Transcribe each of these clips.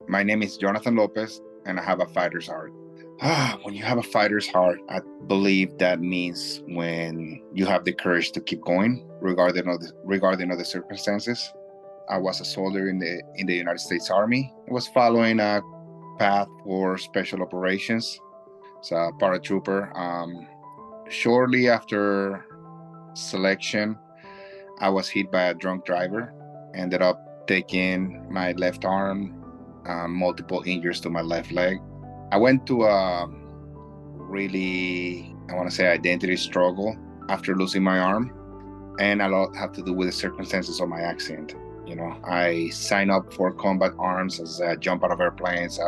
My name is Jonathan Lopez, and I have a fighter's heart. When you have a fighter's heart, I believe that means when you have the courage to keep going, regarding of the circumstances. I was a soldier in the United States Army. I was following a path for special operations, so a paratrooper. Shortly after selection, I was hit by a drunk driver. Ended up taking my left arm, multiple injuries to my left leg. I went to a really, I want to say, identity struggle after losing my arm, and a lot have to do with the circumstances of my accident. I signed up for combat arms as I jump out of airplanes.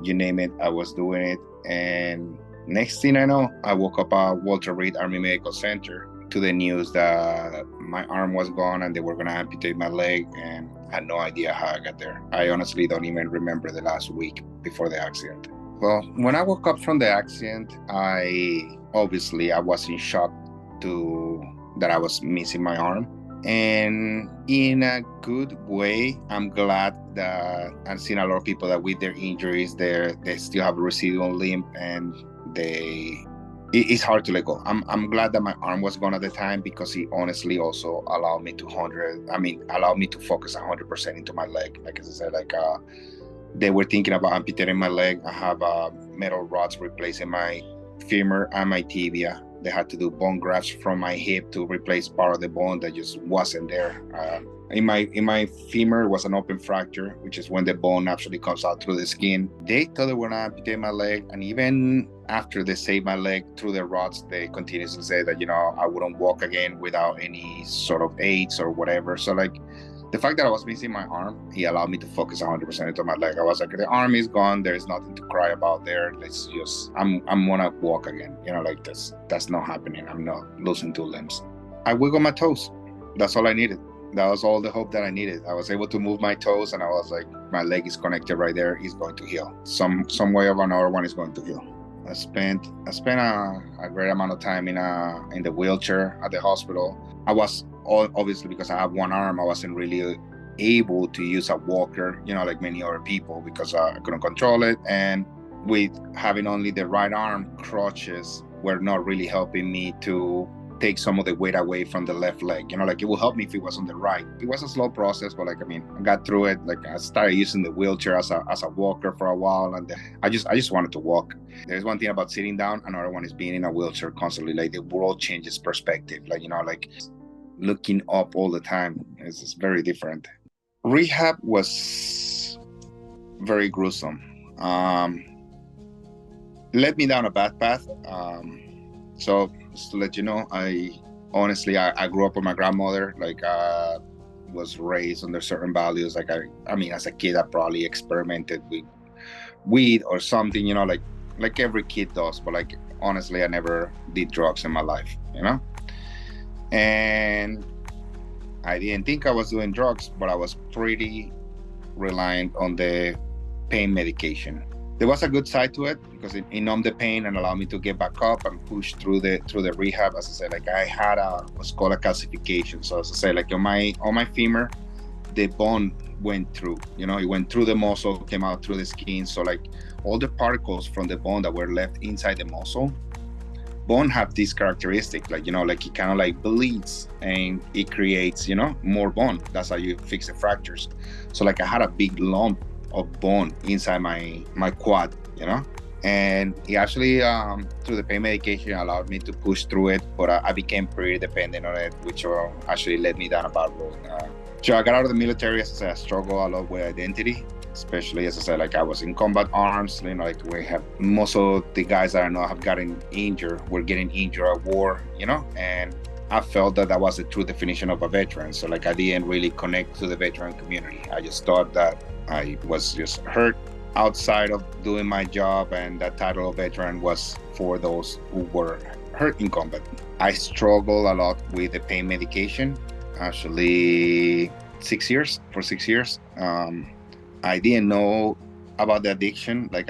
You name it, I was doing it. And next thing I know, I woke up at Walter Reed Army Medical Center to the news that my arm was gone and they were going to amputate my leg, and I had no idea how I got there. I honestly don't even remember the last week before the accident. Well, when I woke up from the accident, I was in shock that I was missing my arm. And in a good way, I'm glad that I've seen a lot of people that with their injuries, they still have a residual limb, and it's hard to let go. I'm glad that my arm was gone at the time, because it honestly also allowed me to focus 100% into my leg. Like as I said, they were thinking about amputating my leg. I have metal rods replacing my femur and my tibia. They had to do bone grafts from my hip to replace part of the bone that just wasn't there. In my femur was an open fracture, which is when the bone actually comes out through the skin. They thought they were gonna amputate my leg, and even after they saved my leg through the rods, they continued to say that I wouldn't walk again without any sort of aids or whatever. So the fact that I was missing my arm, he allowed me to focus 100% into my leg. I was like, the arm is gone. There is nothing to cry about there. I'm gonna walk again. That's not happening. I'm not losing 2 limbs. I wiggled my toes. That's all I needed. That was all the hope that I needed. I was able to move my toes, and I was like, my leg is connected right there. It's going to heal. Some way or another, one is going to heal. I spent a great amount of time in the wheelchair at the hospital. I was obviously, because I have one arm, I wasn't really able to use a walker, like many other people, because I couldn't control it. And with having only the right arm, crutches were not really helping me to take some of the weight away from the left leg. It will help me if it was on the right. It was a slow process, but I got through it. I started using the wheelchair as a walker for a while, and I just wanted to walk. There's one thing about sitting down, another one is being in a wheelchair constantly. The world changes perspective. Looking up all the time is very different. Rehab was very gruesome. Led me down a bad path. So just to let you know, I grew up with my grandmother. Was raised under certain values. As a kid, I probably experimented with weed or something, like every kid does. But honestly, I never did drugs in my life, And I didn't think I was doing drugs, but I was pretty reliant on the pain medication. There was a good side to it, because it numbed the pain and allowed me to get back up and push through the rehab. As I said, I had what's called a calcification. So as I said, on my femur, the bone went through. It went through the muscle, came out through the skin. So all the particles from the bone that were left inside the muscle, bone have this characteristic, it kind of bleeds, and it creates, more bone. That's how you fix the fractures. So I had a big lump of bone inside my quad, and it actually, through the pain medication, allowed me to push through it, but I became pretty dependent on it, which actually led me down a bad road. So I got out of the military. As I said, I struggled a lot with identity, especially, as I said, I was in combat arms. We have most of the guys that I know have gotten injured, were getting injured at war, and I felt that was the true definition of a veteran. So I didn't really connect to the veteran community. I just thought that I was just hurt outside of doing my job, and that title of veteran was for those who were hurt in combat. I struggled a lot with the pain medication. Actually, 6 years. I didn't know about the addiction. I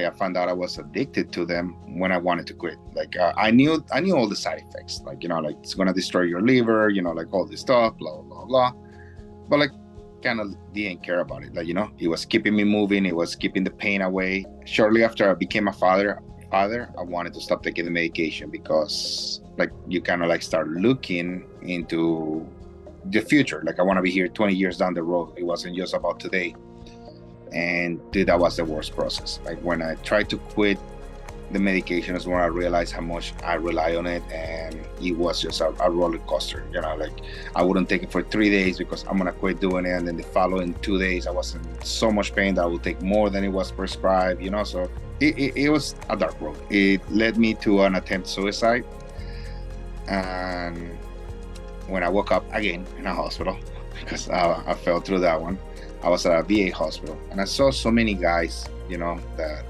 found out I was addicted to them when I wanted to quit. I knew all the side effects. It's gonna destroy your liver. All this stuff, blah blah blah. But kind of didn't care about it. Like, it was keeping me moving. It was keeping the pain away. Shortly after I became a father, I wanted to stop taking the medication because like you kind of like start looking into the future. Like I want to be here 20 years down the road. It wasn't just about today. And dude, that was the worst process. Like when I tried to quit the medication is when I realized how much I rely on it, and it was just a roller coaster. Like I wouldn't take it for 3 days because I'm gonna quit doing it, and then the following 2 days I was in so much pain that I would take more than it was prescribed. So it was a dark road. It led me to an attempt suicide, and when I woke up again in a hospital because I fell through that one. I was at a VA hospital, and I saw so many guys, that,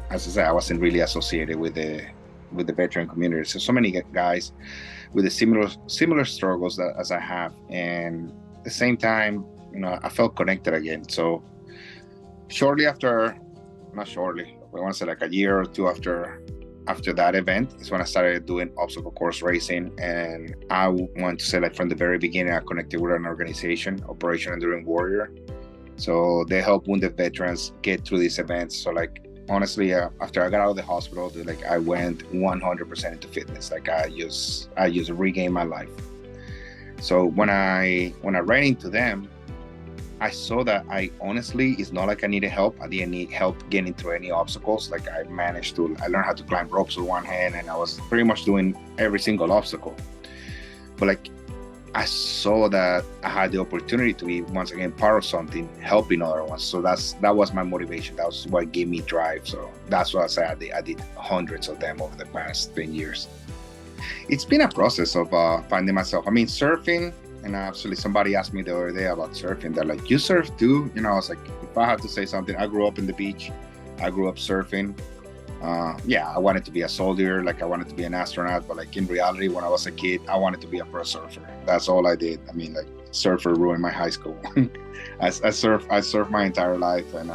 as I said, I wasn't really associated with the veteran community. So many guys with the similar struggles as I have, and at the same time, I felt connected again. So not shortly, I want to say like a year or two after that event is when I started doing obstacle course racing. And I want to say like from the very beginning, I connected with an organization, Operation Enduring Warrior. So they help wounded veterans get through these events. So like, honestly, after I got out of the hospital, like I went 100% into fitness. Like I just regained my life. So when I ran into them, I saw that it's not like I needed help. I didn't need help getting through any obstacles. Like I learned how to climb ropes with one hand, and I was pretty much doing every single obstacle. But like I saw that I had the opportunity to be once again part of something, helping other ones. So that was my motivation. That was what gave me drive. So that's what I said. I did hundreds of them over the past 10 years. It's been a process of finding myself. I mean, surfing, and actually somebody asked me the other day about surfing. They're like, you surf too? I was like, if I had to say something, I grew up in the beach. I grew up surfing. I wanted to be a soldier, like I wanted to be an astronaut, but like in reality, when I was a kid, I wanted to be a pro surfer. That's all I did. I mean, like surfer ruined my high school. I surfed my entire life, and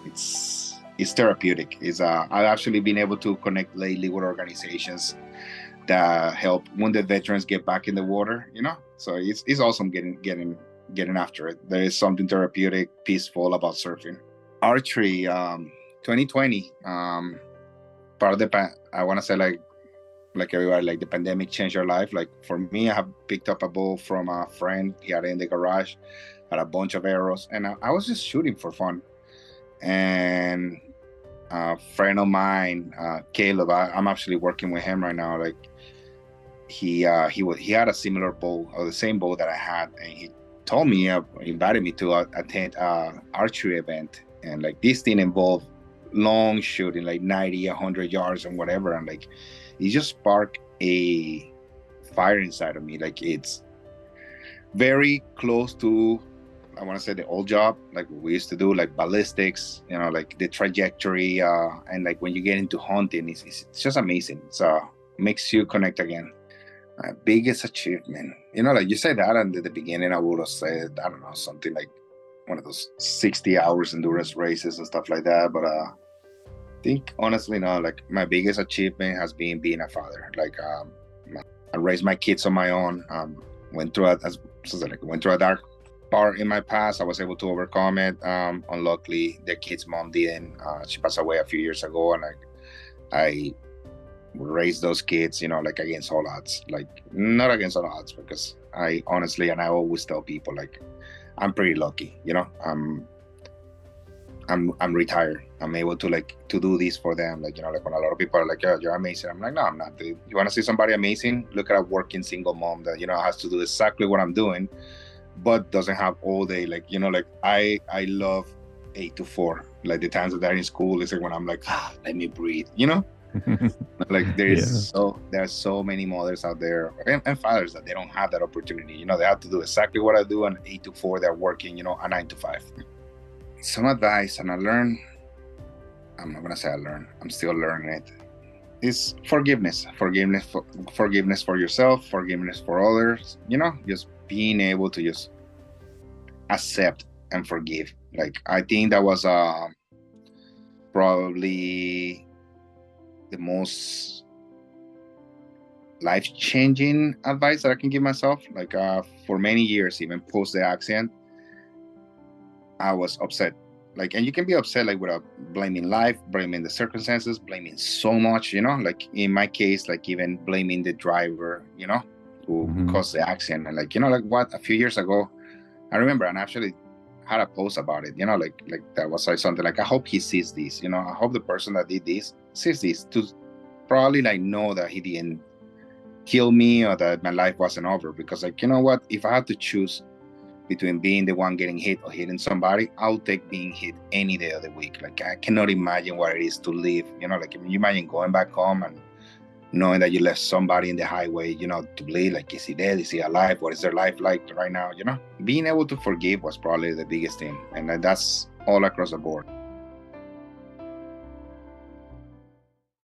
it's therapeutic. I've actually been able to connect lately with organizations that help wounded veterans get back in the water. So it's awesome getting after it. There is something therapeutic, peaceful about surfing. Archery. 2020, part of I want to say like everybody, like the pandemic changed your life. Like for me, I have picked up a bow from a friend. He had it in the garage, had a bunch of arrows, and I was just shooting for fun. And a friend of mine, Caleb, I'm actually working with him right now. Like he had a similar bow, or the same bow that I had, and he told me, invited me to attend archery event, and like this thing involved long shooting, like 90, 100 yards and whatever, and like it just sparked a fire inside of me. Like it's very close to, I want to say, the old job, like we used to do, like ballistics, like the trajectory, and like when you get into hunting, it's just amazing. So makes you connect again. My biggest achievement, like you said that, and at the beginning I would have said, I don't know, something like one of those 60 hours endurance races and stuff like that. But I think honestly, no, like my biggest achievement has been being a father. Like I raised my kids on my own. Went through a dark part in my past. I was able to overcome it. Unluckily, their kid's mom didn't. She passed away a few years ago, and I raised those kids, like against all odds. Like not against all odds, because I honestly, and I always tell people, like I'm pretty lucky. I'm retired. I'm able to to do this for them. Like, like when a lot of people are like, "Yeah, you're amazing." I'm like, no, I'm not. Dude. You want to see somebody amazing? Look at a working single mom that, has to do exactly what I'm doing, but doesn't have all day. Like, like I love 8 to 4. Like the times that they're in school is like when I'm like, let me breathe, like there's so many mothers out there and fathers that they don't have that opportunity. They have to do exactly what I do, and 8 to 4 they're working, a 9 to 5. Some advice, and I'm not gonna say I learned, I'm still learning it, is forgiveness for yourself, forgiveness for others, just being able to just accept and forgive. Like I think that was probably the most life-changing advice that I can give myself. Like for many years, even post the accident, I was upset. Like, and you can be upset like without blaming life, blaming the circumstances, blaming so much, like in my case, like even blaming the driver, who caused the accident. And like, like what, a few years ago, I remember, and actually had a post about it, like that was like something like, I hope he sees this, I hope the person that did this sees this to probably like know that he didn't kill me or that my life wasn't over. Because like, you know what, if I had to choose between being the one getting hit or hitting somebody, I'll take being hit any day of the week. Like, I cannot imagine what it is to live, like, you imagine going back home and knowing that you left somebody in the highway, to bleed. Like, is he dead? Is he alive? What is their life like right now? Being able to forgive was probably the biggest thing. And that's all across the board.